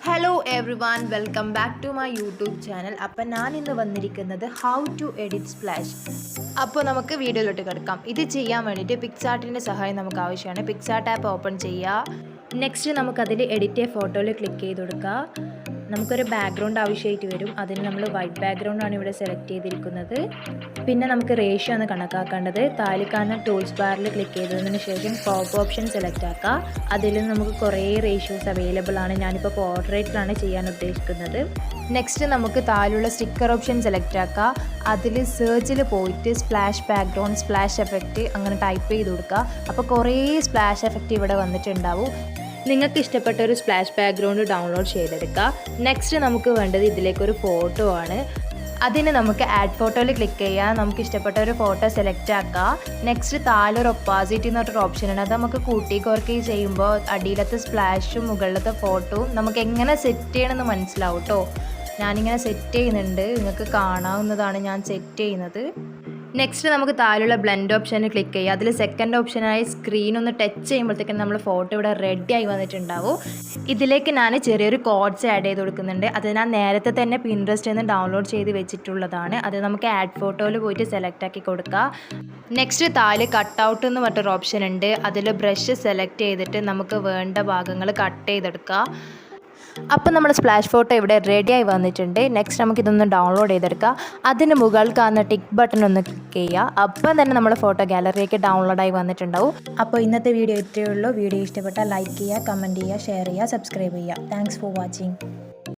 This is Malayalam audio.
Hello everyone welcome back to my YouTube channel. അപ്പം ഞാൻ ഇന്ന് വന്നിരിക്കുന്നത് ഹൗ ടു എഡിറ്റ് സ്പ്ലാഷ്. അപ്പോൾ നമുക്ക് വീഡിയോയിലോട്ട് കിടക്കാം. ഇത് ചെയ്യാൻ വേണ്ടിയിട്ട് പിക്സാർട്ടിൻ്റെ സഹായം നമുക്ക് ആവശ്യമാണ്. പിക്സാർട്ട് ആപ്പ് ഓപ്പൺ ചെയ്യുക. നെക്സ്റ്റ് നമുക്കതിൽ എഡിറ്റ് ഫോട്ടോയിൽ ക്ലിക്ക് ചെയ്ത് കൊടുക്കുക. നമുക്കൊരു ബാക്ക്ഗ്രൗണ്ട് ആവശ്യമായിട്ട് വരും. അതിന് നമ്മൾ വൈറ്റ് ബാക്ക്ഗ്രൗണ്ടാണ് ഇവിടെ സെലക്ട് ചെയ്തിരിക്കുന്നത്. പിന്നെ നമുക്ക് റേഷ്യോ ആണ് കണക്കാക്കേണ്ടത്. താലിക്കാന ടൂൾസ് ബാറിൽ ക്ലിക്ക് ചെയ്തതിന് ശേഷം ക്രോപ്പ് ഓപ്ഷൻ സെലക്ട് ആക്കുക. അതിൽ നമുക്ക് കുറേ റേഷ്യോസ് അവൈലബിൾ ആണ്. ഞാനിപ്പോൾ പോർട്രേറ്റിലാണ് ചെയ്യാൻ ഉദ്ദേശിക്കുന്നത്. നെക്സ്റ്റ് നമുക്ക് താഴെയുള്ള സ്റ്റിക്കർ ഓപ്ഷൻ സെലക്ട് ആക്കുക. അതിൽ സെർച്ചിൽ പോയിട്ട് സ്പ്ലാഷ് ബാക്ക്ഗ്രൗണ്ട്, സ്പ്ലാഷ് എഫക്റ്റ് അങ്ങനെ ടൈപ്പ് ചെയ്ത് കൊടുക്കുക. അപ്പോൾ കുറേ സ്പ്ലാഷ് എഫക്റ്റ് ഇവിടെ വന്നിട്ടുണ്ടാവും. നിങ്ങൾക്ക് ഇഷ്ടപ്പെട്ട ഒരു സ്പ്ലാഷ് ബാക്ക്ഗ്രൗണ്ട് ഡൗൺലോഡ് ചെയ്തെടുക്കുക. നെക്സ്റ്റ് നമുക്ക് വേണ്ടത് ഇതിലേക്കൊരു ഫോട്ടോ ആണ്. അതിന് നമുക്ക് ആഡ് ഫോട്ടോയിൽ ക്ലിക്ക് ചെയ്യുക. നമുക്ക് ഇഷ്ടപ്പെട്ട ഒരു ഫോട്ടോ സെലക്ട് ആക്കുക. നെക്സ്റ്റ് താഴെ ഒരു ഒപ്പാസിറ്റി എന്ന് പറഞ്ഞൊരു ഓപ്ഷൻ ഉണ്ട്. അത് നമുക്ക് കൂട്ടി കുറക്കി ചെയ്യുമ്പോൾ അടിയിലത്തെ സ്പ്ലാഷും മുകളിലത്തെ ഫോട്ടോവും നമുക്ക് എങ്ങനെ സെറ്റ് ചെയ്യണമെന്ന് മനസ്സിലാവും കേട്ടോ. ഞാനിങ്ങനെ സെറ്റ് ചെയ്യുന്നുണ്ട്, നിങ്ങൾക്ക് കാണാവുന്നതാണ് ഞാൻ സെറ്റ് ചെയ്യുന്നത്. നെക്സ്റ്റ് നമുക്ക് താഴെയുള്ള ബ്ലെൻഡ് ഓപ്ഷനിൽ ക്ലിക്ക് ചെയ്യുക. അതിൽ സെക്കൻഡ് ഓപ്ഷനായി സ്ക്രീൻ ഒന്ന് ടച്ച് ചെയ്യുമ്പോഴത്തേക്കും നമ്മൾ ഫോട്ടോ ഇവിടെ റെഡി ആയി വന്നിട്ടുണ്ടാവും. ഇതിലേക്ക് ഞാൻ ചെറിയൊരു കോഡ്സ് ആഡ് ചെയ്ത് കൊടുക്കുന്നുണ്ട്. അത് ഞാൻ നേരത്തെ തന്നെ പിൻട്രസ്റ്റിൽ നിന്ന് ഡൗൺലോഡ് ചെയ്ത് വെച്ചിട്ടുള്ളതാണ്. അത് നമുക്ക് ആഡ് ഫോട്ടോയിൽ പോയിട്ട് സെലക്ട് ആക്കി കൊടുക്കുക. നെക്സ്റ്റ് താഴെ കട്ട് ഔട്ട് എന്ന് പറഞ്ഞൊരു ഓപ്ഷൻ ഉണ്ട്. അതിൽ ബ്രഷ് സെലക്ട് ചെയ്തിട്ട് നമുക്ക് വേണ്ട ഭാഗങ്ങൾ കട്ട് ചെയ്തെടുക്കുക. അപ്പോൾ നമ്മുടെ സ്പ്ലാഷ് ഫോട്ടോ ഇവിടെ റെഡിയായി വന്നിട്ടുണ്ട്. നെക്സ്റ്റ് നമുക്കിതൊന്ന് ഡൗൺലോഡ് ചെയ്തെടുക്കുക. അതിന് മുകളിൽ കാണുന്ന ടിക്ക് ബട്ടൺ ഒന്ന് ക്ലിക്ക് ചെയ്യുക. അപ്പം തന്നെ നമ്മുടെ ഫോട്ടോ ഗാലറിയിലേക്ക് ഡൗൺലോഡായി വന്നിട്ടുണ്ടാവും. അപ്പോൾ ഇന്നത്തെ വീഡിയോ ഇത്രയേ ഉള്ളൂ. വീഡിയോ ഇഷ്ടപ്പെട്ടാൽ ലൈക്ക് ചെയ്യുക, കമൻറ്റ് ചെയ്യുക, ഷെയർ ചെയ്യുക, സബ്സ്ക്രൈബ് ചെയ്യുക. Thanks for watching.